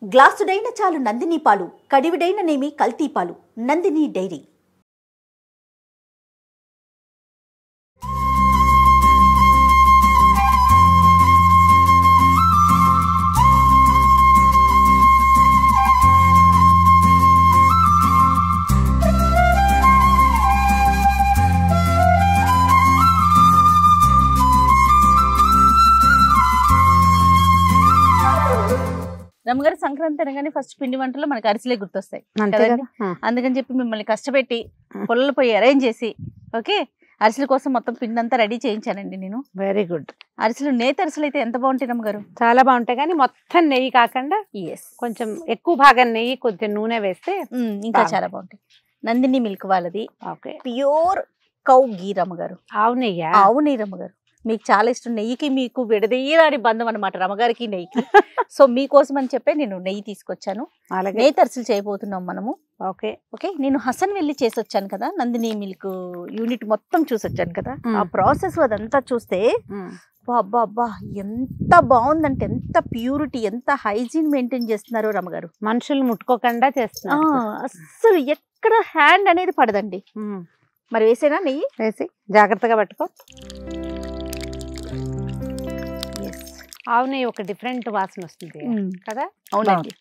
గ్లాసుడైన చాలు నందిని పాలు, కడివిడైన నేమి కల్తీ పాలు. నందిని డైరీ. రమ్మగారు సంక్రాంతి అనగానే ఫస్ట్ పిండి వంటలు మనకి అరిసెలే గుర్తొస్తాయి కదండి. అందుకని చెప్పి మిమ్మల్ని కష్టపెట్టి పొలాలు పోయి అరేంజ్ చేసి ఓకే అరిసెల కోసం మొత్తం పిండి అంతా రెడీ చేయించానండి నేను. Very good. అరిసెలు నేత అరిసెలు అయితే ఎంత బాగుంటాయి రమ్మగారు. చాలా బాగుంటాయి కానీ మొత్తం నెయ్యి కాకుండా కొంచెం ఎక్కువ భాగం నెయ్యి కొంచెం నూనె వేస్తే ఇంకా చాలా బాగుంటాయి. నందిని మిల్క్ వాళ్ళది ఓకే ప్యూర్ కౌ గీ రమ్మగారు. ఆవు నెయ్యి. ఆవు నెయ్యి రమ్మగారు మీకు చాలా ఇష్టం. నెయ్యికి మీకు విడదీయరాని బంధం అనమాట రమ్మగారికి నెయ్యికి. సో మీకోసం అని చెప్పి నేను నెయ్యి తీసుకొచ్చాను. నెయ్యి అరిసెలు చేయబోతున్నాం మనము. ఓకే ఓకే నేను హసన్ వెళ్ళి చేసి వచ్చాను కదా, నందిని మిల్క్ యూనిట్ మొత్తం చూసి వచ్చాను కదా. ఆ ప్రాసెస్ అదంతా చూస్తే అబ్బా అబ్బా ఎంత బాగుందంటే, ఎంత ప్యూరిటీ, ఎంత హైజీన్ మెయింటైన్ చేస్తున్నారు రమ్మగారు. మనుషులు ముట్టుకోకుండా చేస్తున్నారు. అస్సలు ఎక్కడ హ్యాండ్ అనేది పడదండి. మరి వేసేనా నెయ్యి? వేసి జాగ్రత్తగా పట్టుకో. ఆవు నెయ్యి ఒక డిఫరెంట్ వాసన వస్తుంది కదా. అవునండి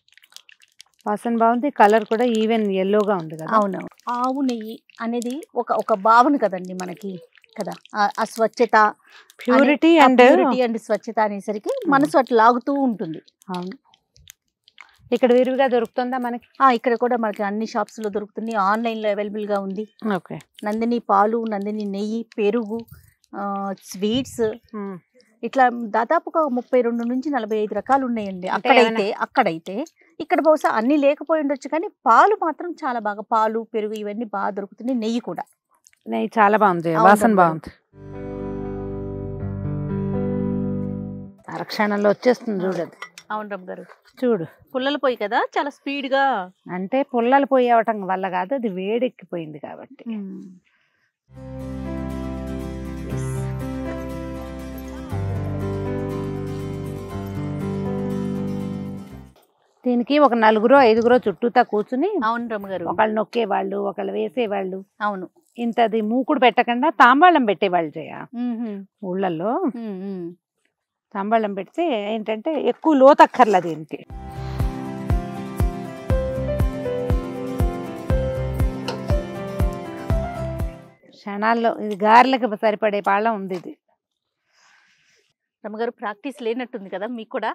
వాసన బాగుంది, కలర్ కూడా ఈవెన్ ఎల్లోగా ఉంది కదా. అవునవును. ఆవు నెయ్యి అనేది ఒక భావన కదండి మనకి కదా. ఆ స్వచ్ఛత, ప్యూరిటీ అండ్ స్వచ్ఛత అనేసరికి మనసు అట్లా లాగుతూ ఉంటుంది. అవును. ఇక్కడ విరివిగా దొరుకుతుందా మనకి? ఇక్కడ కూడా మనకి అన్ని షాప్స్ లో దొరుకుతుంది, ఆన్లైన్ లో అవైలబుల్ గా ఉంది. ఓకే. నందిని పాలు, నందిని నెయ్యి, పెరుగు, స్వీట్స్, ఇట్లా దాదాపుగా 32 నుంచి 45 రకాలు ఉన్నాయండి. అక్కడైతే ఇక్కడ బహుశా అన్ని లేకపోయి ఉండొచ్చు కానీ పాలు మాత్రం చాలా బాగా, పాలు పెరుగు ఇవన్నీ బాగా దొరుకుతుంది. నెయ్యి కూడా, నెయ్యి చాలా బాగుంది, వాసన బాగుంది. అరక్షణంలో వచ్చేస్తుంది చూడదు. అవును రమ్మ గారు. చూడు పుల్లల పొయ్యి కదా, చాలా స్పీడ్ గా. అంటే పుల్లల పొయ్యి అవటం వల్ల కాదు, అది వేడెక్కిపోయింది కాబట్టి. దీనికి ఒక 4-5 చుట్టూతా కూర్చుని, అవును రమ్మగారు, ఒకళ్ళు నొక్కేవాళ్ళు, ఒకళ్ళు వేసేవాళ్ళు. అవును. ఇంతది మూకుడు పెట్టకుండా తాంబాళం పెట్టేవాళ్ళు చేయ ఊళ్ళల్లో. తాంబాళం పెడితే ఏంటంటే ఎక్కువ లోతక్కర్లా దీనికి. క్షణాల్లో ఇది గారెలకు సరిపడే పాళ్ళం ఉంది ఇది. రమ్మగారు ప్రాక్టీస్ లేనట్టుంది కదా మీకు కూడా.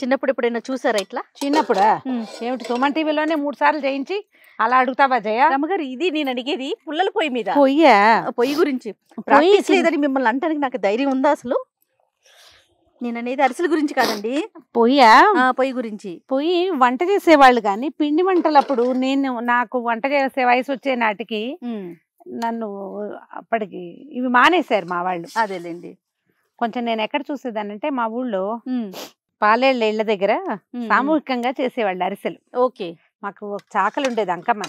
చిన్నప్పుడు ఎప్పుడైనా చూసారా ఇట్లా? చిన్నప్పుడా? ఏమిటి సుమన్ టీవీలోనే 3 సార్లు చేయించి అలా అడుగుతావా జయ? రమ్మగారు ఇది నేను అడిగేది పుల్లల పొయ్యి మీద. పొయ్యి గురించి ప్రాక్టీస్ లేదని మిమ్మల్ని అంటానికి నాకు ధైర్యం ఉందా అసలు? నేను అనేది అరిసెల గురించి కాదండి. పొయ్యి గురించి. పొయ్యి వంట చేసేవాళ్ళు కానీ పిండి వంటలప్పుడు నాకు వంట చేసే వయసు వచ్చే నాటికి నన్ను అప్పటికి ఇవి మానేశారు మా వాళ్ళు. అదేలేండి. కొంచెం నేను ఎక్కడ చూసేదానంటే మా ఊళ్ళో పాలేళ్ళ ఇళ్ల దగ్గర సామూహికంగా చేసేవాళ్ళు అరిసెలు. ఓకే. మాకు ఒక చాకలి ఉండేది అంకమ్మ.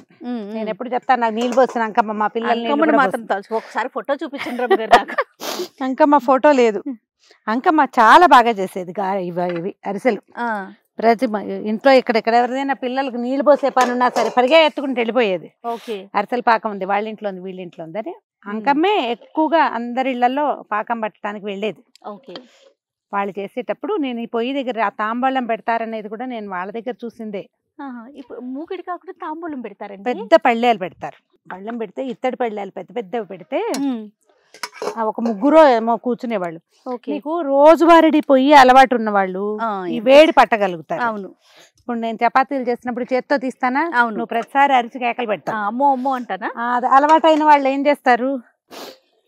నేను ఎప్పుడు చెప్తాను, నాకు నీళ్ళు పోసిన అంకమ్మ మా పిల్లల్ని మాత్రం ఒకసారి ఫోటో చూపించండి. అంకమ్మ ఫోటో లేదు. అంకమ్మ చాలా బాగా చేసేది ఇవి అరిసెలు. ప్రతి ఇంట్లో ఇక్కడ ఎవరిదైనా పిల్లలకు నీళ్లు పోసే పని ఉన్నా సరే పరిగా ఎత్తుకుంటూ వెళ్ళిపోయేది. అరిసెల పాకం ఉంది, వాళ్ళ ఇంట్లో ఉంది, వీళ్ళ ఇంట్లో ఉందని అంకమ్మే ఎక్కువగా అందరి ఇళ్లలో పాకం పట్టడానికి వెళ్ళేది. వాళ్ళు చేసేటప్పుడు నేను ఈ పొయ్యి దగ్గర ఆ తాంబూలం పెడతారనేది కూడా నేను వాళ్ళ దగ్గర చూసిందే. ఇప్పుడు మూకిడి కాకుండా తాంబూలం పెడతారండి. పెద్ద పళ్ళేలు పెడతారు. పళ్ళెం పెడితే ఇత్తడి పళ్ళేలు పెద్ద పెద్దవి పెడితే ఒక 3 ఏమో కూర్చునేవాళ్ళు. నీకు రోజువారీ పొయ్యి అలవాటు ఉన్న వాళ్ళు ఈ వేడి పట్టగలుగుతారు. అవును. ఇప్పుడు నేను చపాతీలు చేసినప్పుడు చేత్తో తీస్తానా, నువ్వు ప్రతిసారి అరిచి కేకలు పెడతావు, అమ్మో అమ్మో అంటానా. అలవాటు అయిన వాళ్ళు ఏం చేస్తారు,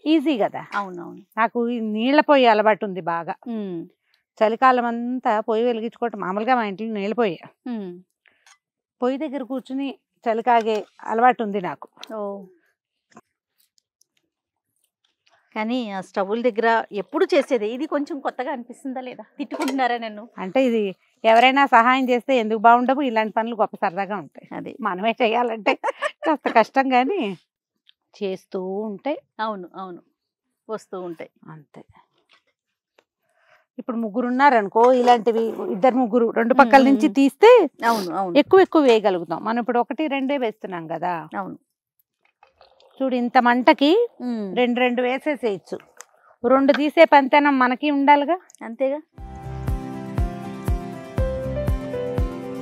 ఈజీ కదా. అవునవును. నాకు ఈ నీళ్ల పొయ్యి అలవాటు ఉంది బాగా. చలికాలం అంతా పొయ్యి వెలిగించుకోవటం మామూలుగా మా ఇంట్లో నీళ్ళ పొయ్యి. పొయ్యి దగ్గర కూర్చుని చలికాగే అలవాటు ఉంది నాకు. కానీ ఆ స్టవ్ల దగ్గర ఎప్పుడు చేసేది ఇది కొంచెం కొత్తగా అనిపిస్తుందా లేదా? తిట్టుకుంటున్నారా నన్ను? అంటే ఇది ఎవరైనా సహాయం చేస్తే ఎందుకు బాగుండవు, ఇలాంటి పనులు గొప్ప సరదాగా ఉంటాయి. అది మనమే చేయాలంటే కాస్త కష్టం కానీ చేస్తూ ఉంటే అవును అవును వస్తూ ఉంటాయి అంతే. ఇప్పుడు ముగ్గురు ఉన్నారనుకో, ఇలాంటివి 2 2 పక్కల నుంచి తీస్తే ఎక్కువ వేయగలుగుతాం. మనం ఇప్పుడు 1 2 వేస్తున్నాం కదా. అవును, చూడు ఇంత మంటకి 2 వేసేసేయచ్చు. 2 తీసే పంతేనం మనకి ఉండాలిగా. అంతేగా.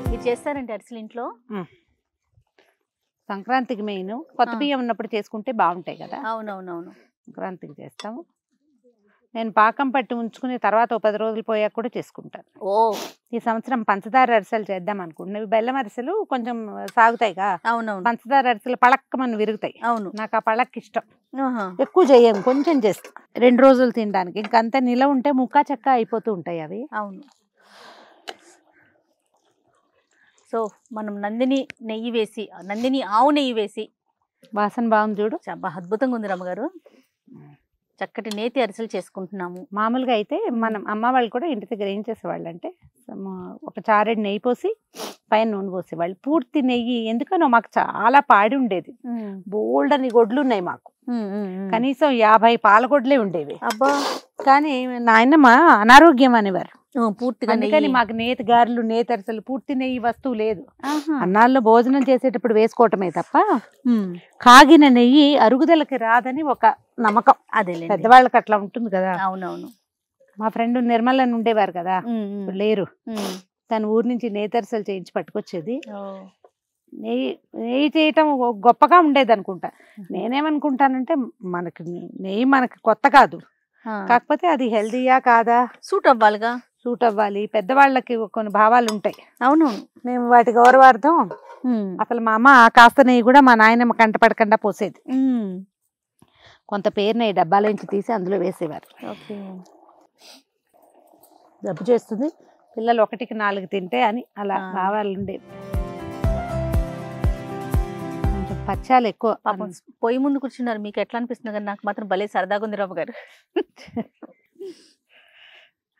మీరు చేస్తారండి అరిసెలు ఇంట్లో? సంక్రాంతికి మెయిన్. కొత్త బియ్యం ఉన్నప్పుడు చేసుకుంటే బాగుంటాయి కదా. అవునవునవును. సంక్రాంతికి చేస్తాము. నేను పాకం పట్టి ఉంచుకుని తర్వాత 10 రోజులు పోయాక కూడా చేసుకుంటాను. ఈ సంవత్సరం పంచదార అరిసెలు చేద్దాం అనుకుంటున్నాను. బెల్లం అరిసెలు కొంచెం సాగుతాయిగా. అవునవును. పంచదార అరిసెలు పళక్కమని విరుగుతాయి. అవును, నాకు ఆ పళక్ ఇష్టం. ఎక్కువ చేయను, కొంచెం చేస్తాం 2 రోజులు తినడానికి. ఇంకంతా నిలవ ఉంటే ముక్కా చెక్క అయిపోతూ ఉంటాయి అవి. అవును. సో మనం నందిని నెయ్యి వేసి, నందిని ఆవు నెయ్యి వేసి, వాసన బాగుంది చూడు, చాలా అద్భుతంగా ఉంది రమ్మగారు. చక్కటి నేతి అరిసెలు చేసుకుంటున్నాము. మామూలుగా అయితే మనం అమ్మ వాళ్ళు కూడా ఇంటి దగ్గర ఏం చేసేవాళ్ళు అంటే ఒక చారెడు నెయ్యి పోసి పైన నూనె పోసేవాళ్ళు. పూర్తి నెయ్యి ఎందుకనో మాకు చాలా పాడి ఉండేది. బోల్డ్ అని గొడ్లు ఉన్నాయి మాకు, కనీసం 50 పాలగొడ్లే ఉండేవి. అబ్బా. కానీ నాయనమ్మ అనారోగ్యం అనేవారు పూర్తిగా. అందుకని మాకు నేతి గారెలు, నేతి అరిసెలు, పూర్తి నెయ్యి వస్తువు లేదు. అన్నాల్లో భోజనం చేసేటప్పుడు వేసుకోవటమే తప్ప కాగిన నెయ్యి అరుగుదలకి రాదని ఒక నమ్మకం. అదే పెద్దవాళ్ళకి అట్లా ఉంటుంది కదా. అవునవును. మా ఫ్రెండ్ నిర్మలని ఉండేవారు కదా, లేరు. తన ఊరు నుంచి నేతి అరిసెలు చేయించి పట్టుకొచ్చేది. నెయ్యి చేయటం గొప్పగా ఉండేది అనుకుంటా. నేనేమనుకుంటానంటే మనకి నెయ్యి మనకి కొత్త కాదు, కాకపోతే అది హెల్దీయా కాదా సూట్ అవ్వాలిగా. సూట్ అవ్వాలి. పెద్దవాళ్ళకి కొన్ని భావాలు ఉంటాయి. అవును, మేము వాటి గౌరవార్థం అసలు మా అమ్మ కాస్త నెయ్యి కూడా మా నాయనమ్మ కంట పడకుండా పోసేది. కొంత పేరు నెయ్యి డబ్బాలోంచి తీసి అందులో వేసేవారు. జబ్బు చేస్తుంది, పిల్లలు 1కి 4 తింటే అని అలా భావాలు ఉండేవి. కొంచెం పచ్చాలు ఎక్కువ. పాపం పొయ్యి ముందు కూర్చున్నారు, మీకు ఎట్లా అనిపిస్తుంది? కానీ నాకు మాత్రం భలే సరదాగా ఉంది రావు గారు.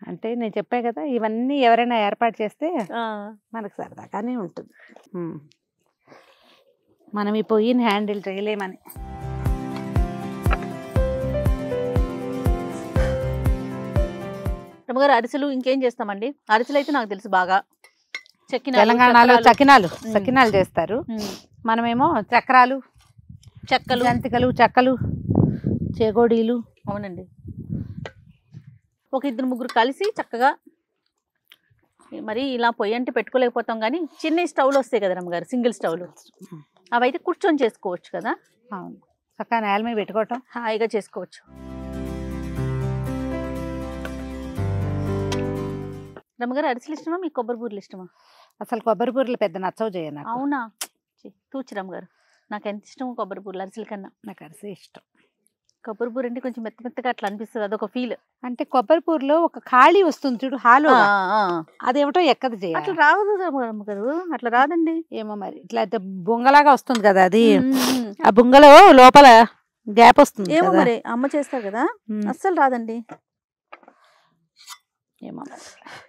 అంటే నేను చెప్పా కదా, ఇవన్నీ ఎవరైనా ఏర్పాటు చేస్తే మనకు సరదాగానే ఉంటుంది. మనం ఈ పొయ్యిని హ్యాండిల్ చేయలేమని. రమ్మగారు అరిసెలు ఇంకేం చేస్తామండి? అరిసెలు అయితే నాకు తెలుసు బాగా. తెలంగాణలో చకినాలు చేస్తారు. మనమేమో చక్రాలు, చెక్కలు, జంతికలు, చెక్కలు, చేగోడీలు. అవునండి. ఒక 2 3 కలిసి చక్కగా మరి ఇలా పొయ్యి అంటే పెట్టుకోలేకపోతాం, కానీ చిన్న స్టవ్లు వస్తాయి కదా రమ్మగారు, సింగిల్ స్టవ్లు, అవి అయితే కూర్చొని చేసుకోవచ్చు కదా. అవును, చక్కగా నేల మీద పెట్టుకోవటం, హాయిగా చేసుకోవచ్చు. రమ్మగారు అరిసెలు ఇష్టమా మీకు కొబ్బరి బూరెలు ఇష్టమా? అసలు కొబ్బరి బూరెలు పెద్ద నచ్చవు చేయ నాకు. అవునా? తూచి రమ్మగారు, నాకు ఎంత ఇష్టమో కొబ్బరి బూరెలు అరిసెల కన్నా. నాకు అరిసె ఇష్టం. కొబ్బరి బూర అంటే కొంచెం మెత్తగా అట్లా అనిపిస్తుంది, అదొక ఫీల్. అంటే కొబ్బరి బూరలో ఒక ఖాళీ వస్తుంది చూడు, హాలో, అదేమిటో ఎక్కదు చేయాలి. అట్లా రాదు రమ్మగారు, అట్లా రాదండి. ఏమో మరి, ఇట్లా బొంగలాగా వస్తుంది కదా అది, ఆ బొంగలో లోపల గ్యాప్ వస్తుంది. ఏమో మరి అమ్మ చేస్తారు కదా, అస్సలు రాదండి. ఏమో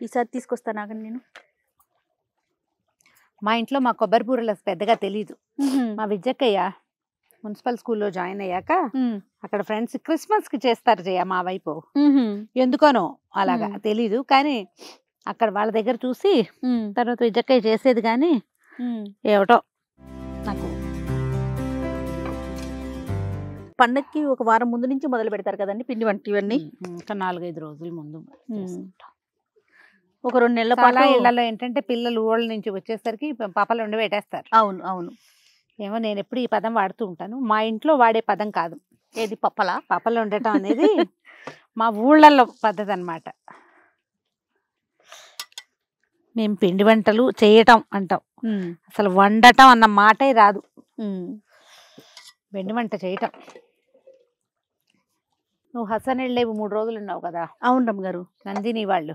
ఈసారి తీసుకొస్తాను ఆగండి నేను. మా ఇంట్లో మా కొబ్బరి బూరలు పెద్దగా తెలీదు. మా విద్యక్కయ్య మున్సిపల్ స్కూల్లో జాయిన్ అయ్యాక అక్కడ ఫ్రెండ్స్ క్రిస్మస్ కి చేస్తారు జయ మా వైపు, ఎందుకనో అలాగా తెలీదు. కానీ అక్కడ వాళ్ళ దగ్గర చూసి తర్వాత విద్యక్కయ్య చేసేది, కానీ ఏమిటో నాకు. పండక్కి ఒక వారం ముందు నుంచి మొదలు పెడతారు కదండి పిండి వంటివన్నీ. ఇంకా 4-5 రోజుల ముందు, ఒక 2 నెలల పాటు. ఇళ్లలో ఏంటంటే పిల్లలు ఊళ్ళ నుంచి వచ్చేసరికి పాపలు వండి పెట్టేస్తారు. అవును అవును. ఏమో నేను ఎప్పుడు ఈ పదం వాడుతూ ఉంటాను, మా ఇంట్లో వాడే పదం కాదు. ఏది? పప్పలు ఉండటం అనేది మా ఊళ్ళల్లో పద్ధతి అన్నమాట. మేము పిండి వంటలు చేయటం అంటాం, అసలు వండటం అన్న మాటే రాదు. పిండి వంట చేయటం. నువ్వు హసన్ వెళ్ళేవి 3 రోజులు ఉన్నావు కదా. అవును రమ్మగారు. నందిని వాళ్ళు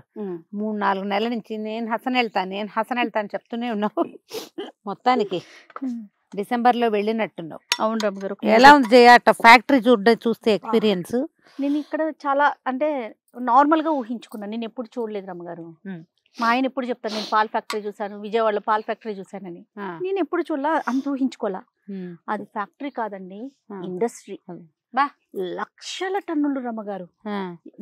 3-4 నెలల నుంచి నేను హసన్ వెళ్తాను చెప్తూనే ఉన్నావు. మొత్తానికి డిసెంబర్లో వెళ్ళినట్టున్నావు. అవును రమ్మగారు. ఎలా ఉంది జయ ఫ్యాక్టరీ చూస్తే ఎక్స్పీరియన్స్? నేను ఇక్కడ చాలా అంటే నార్మల్ గా ఊహించుకున్నాను, నేను ఎప్పుడు చూడలేదు రమ్మగారు. మా ఆయన ఎప్పుడు చెప్తాను, నేను పాల్ ఫ్యాక్టరీ చూసాను, విజయవాడలో పాల్ ఫ్యాక్టరీ చూసానని. నేను ఎప్పుడు చూడలా, అంత ఊహించుకోలా. అది ఫ్యాక్టరీ కాదండి, ఇండస్ట్రీ. బా. లక్షల టన్నులు రమ్మగారు.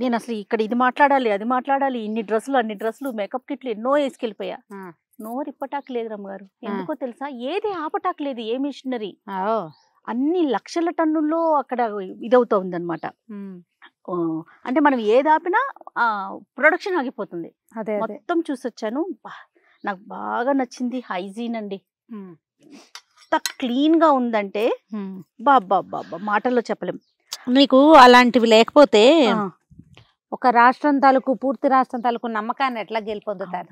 నేను అసలు ఇక్కడ ఇది మాట్లాడాలి అది మాట్లాడాలి, ఇన్ని డ్రెస్సులు అన్ని డ్రెస్సులు మేకప్ కిట్లు ఎన్నో వేసుకెళ్ళిపోయా. నోరు ఇప్పటాకు లేదు రమ్మగారు. ఎందుకో తెలుసా, ఏది ఆపటాకు లేదు, ఏ మిషనరీ. అన్ని లక్షల టన్నుల్లో అక్కడ ఇదవుతా ఉందన్నమాట. అంటే మనం ఏది ఆపినా ప్రొడక్షన్ ఆగిపోతుంది. మొత్తం చూసొచ్చాను. నాకు బాగా నచ్చింది హైజీన్ అండి. ఎంత క్లీన్ గా ఉందంటే బాబా మాటల్లో చెప్పలేం. నీకు అలాంటివి లేకపోతే ఒక రాష్ట్రం తాలూకు పూర్తి రాష్ట్రం తాలూకు నమ్మకాన్ని ఎట్లా గెలిపొందుతారు?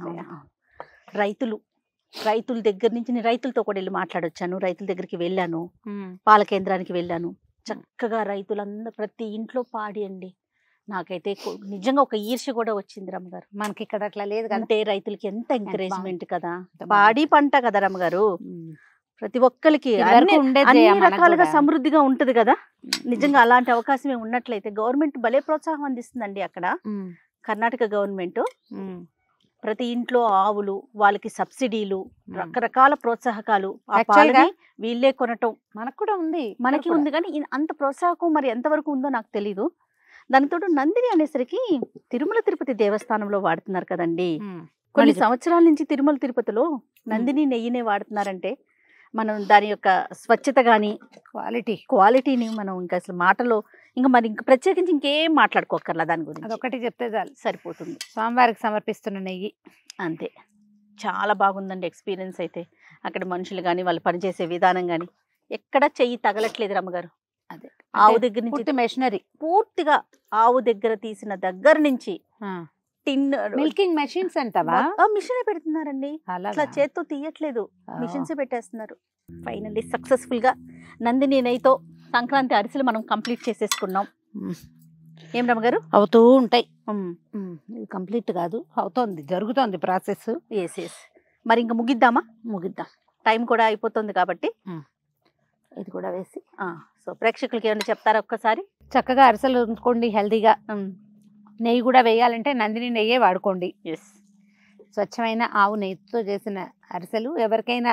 రైతుల దగ్గర నుంచి నేను రైతులతో కూడా వెళ్ళి మాట్లాడొచ్చాను. రైతుల దగ్గరికి వెళ్ళాను, పాల కేంద్రానికి వెళ్ళాను. చక్కగా రైతులందరూ ప్రతి ఇంట్లో పాడి అండి. నాకైతే నిజంగా ఒక ఈర్ష్య కూడా వచ్చింది రమ్మగారు. మనకి ఇక్కడ అట్లా లేదు కదా. అంటే రైతులకి ఎంత ఎంకరేజ్మెంట్ కదా, పాడి పంట కదా రమ్మగారు. ప్రతి ఒక్కరికి అన్ని రకాలుగా సమృద్ధిగా ఉంటది కదా. నిజంగా అలాంటి అవకాశం ఉన్నట్లయితే గవర్నమెంట్ భలే ప్రోత్సాహం అందిస్తుందండి అక్కడ. కర్ణాటక గవర్నమెంట్ ప్రతి ఇంట్లో ఆవులు, వాళ్ళకి సబ్సిడీలు, రకరకాల ప్రోత్సాహకాలు, వీళ్ళే కొనటం మనకు కూడా ఉంది, మనకి ఉంది. కానీ అంత ప్రోత్సాహకం మరి ఎంతవరకు ఉందో నాకు తెలీదు. దానితో నందిని అనేసరికి తిరుమల తిరుపతి దేవస్థానంలో వాడుతున్నారు కదండి. కొన్ని సంవత్సరాల నుంచి తిరుమల తిరుపతిలో నందిని నెయ్యినే వాడుతున్నారంటే మనం దాని యొక్క స్వచ్ఛత గాని క్వాలిటీని మనం ఇంకా అసలు మాటలో ఇంకా మరి ఇంకా ప్రత్యేకించి ఇంకేం మాట్లాడుకోకర్లా. దాని గురించి అదొకటి చెప్తే చాలు, సరిపోతుంది. స్వామివారికి సమర్పిస్తున్న నెయ్యి అంతే. చాలా బాగుందండి ఎక్స్పీరియన్స్ అయితే. అక్కడ మనుషులు కానీ వాళ్ళు పనిచేసే విధానం కానీ ఎక్కడ చెయ్యి తగలట్లేదు రమ్మగారు. అదే ఆవు దగ్గర నుంచి మెషినరీ పూర్తిగా ఆవు దగ్గర తీసిన దగ్గర నుంచి టిన్ మిల్కింగ్ మెషిన్స్ అంటావా? మిషన్ పెడుతున్నారండి, అట్లా చేత్తో తీయట్లేదు, మిషన్స్ పెట్టేస్తున్నారు. ఫైనల్లీ సక్సెస్ఫుల్ గా నందిని నెయ్యితో సంక్రాంతి అరిసెలు మనం కంప్లీట్ చేసేసుకున్నాం. ఏం రమ్మగారు? అవుతూ ఉంటాయి, కంప్లీట్ కాదు, అవుతోంది, జరుగుతోంది ప్రాసెస్. ఎస్. మరి ఇంకా ముగిద్దాం. టైం కూడా అయిపోతుంది కాబట్టి ఇది కూడా వేసి సో ప్రేక్షకులకి ఏమైనా చెప్తారా ఒక్కసారి? చక్కగా అరిసెలు ఉంచుకోండి హెల్తీగా. నెయ్యి కూడా వేయాలంటే నందిని నెయ్యే వాడుకోండి. స్వచ్ఛమైన ఆవు నెయ్యితో చేసిన అరిసెలు ఎవరికైనా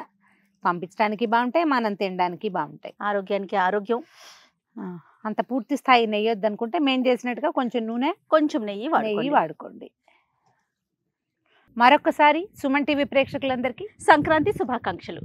పంపించడానికి బాగుంటాయి, మనం తినడానికి బాగుంటాయి. ఆరోగ్యానికి ఆరోగ్యం. అంత పూర్తి స్థాయి నెయ్యి వద్దనుకుంటే మేము చేసినట్టుగా కొంచెం నూనె, కొంచెం నెయ్యి వాడుకోండి. మరొకసారి సుమన్ టీవీ ప్రేక్షకులందరికీ సంక్రాంతి శుభాకాంక్షలు.